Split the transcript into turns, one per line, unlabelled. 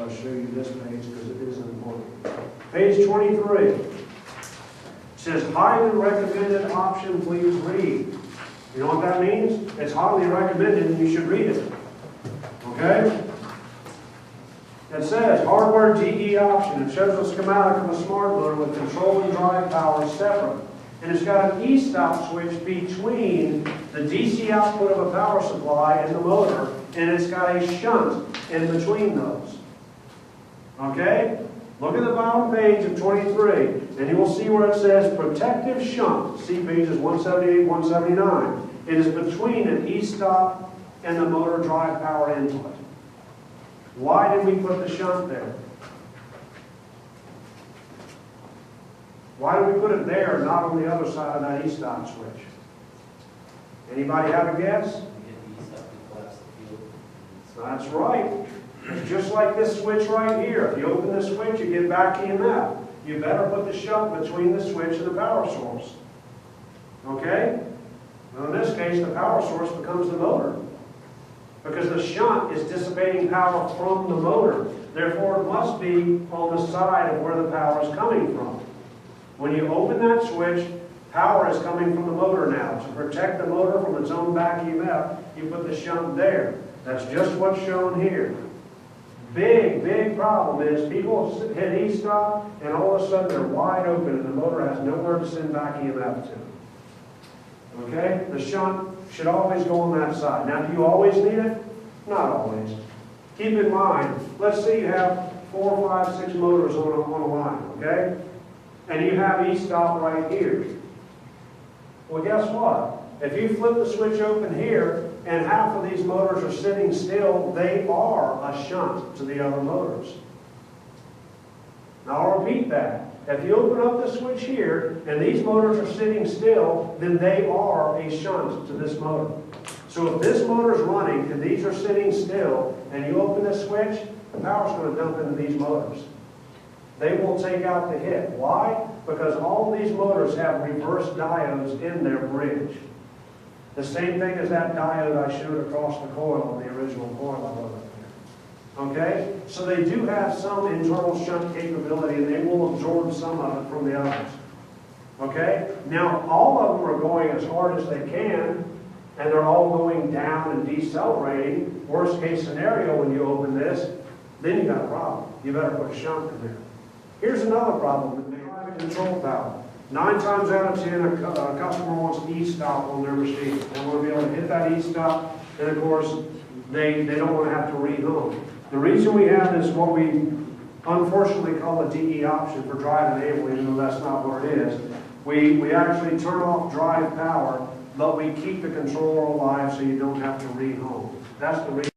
I'll show you this page because it is important. Page 23. It says, highly recommended option, please read. You know what that means? It's highly recommended and you should read it. Okay? It says, hardware DE option. It shows a schematic of a smart motor with control and drive power separate. And it's got an E-stop switch between the DC output of a power supply and the motor, and it's got a shunt in between those. Okay? Look at the bottom page of 23, and you will see where it says protective shunt. See pages 178, 179. It is between an E-stop and the motor drive power input. Why did we put the shunt there? Why did we put it there, not on the other side of that E-stop switch? Anybody have a guess? That's right. It's just like this switch right here. If you open this switch, you get back EMF. You better put the shunt between the switch and the power source. Okay? Well, in this case, the power source becomes the motor, because the shunt is dissipating power from the motor. Therefore, it must be on the side of where the power is coming from. When you open that switch, power is coming from the motor now. To protect the motor from its own back EMF, you put the shunt there. That's just what's shown here. Big, big problem is people hit E-stop and all of a sudden they're wide open and the motor has nowhere to send back EMF to. Okay? The shunt should always go on that side. Now, do you always need it? Not always. Keep in mind, let's say you have 4, 5, 6 motors on a line, okay? And you have E-stop right here. Well, guess what? If you flip the switch open here and half of these motors are sitting still, they are a shunt to the other motors. Now, I'll repeat that. If you open up the switch here and these motors are sitting still, then they are a shunt to this motor. So if this motor is running and these are sitting still and you open the switch, the power is going to dump into these motors. They will take out the hit. Why? Because all these motors have reverse diodes in their bridge. The same thing as that diode I showed across the coil on the original coil I wrote up there. Okay? So they do have some internal shunt capability and they will absorb some of it from the others. Okay? Now, all of them are going as hard as they can and they're all going down and decelerating. Worst case scenario, when you open this, then you got a problem. You better put a shunt in there. Here's another problem with driving control power. 9 times out of 10, a customer wants E-stop on their machine. They want to be able to hit that E-stop, and of course, they don't want to have to re-home. The reason we have is what we unfortunately call a DE option for drive enable, even though that's not what it is. We actually turn off drive power, but we keep the controller alive so you don't have to re-home. That's the reason.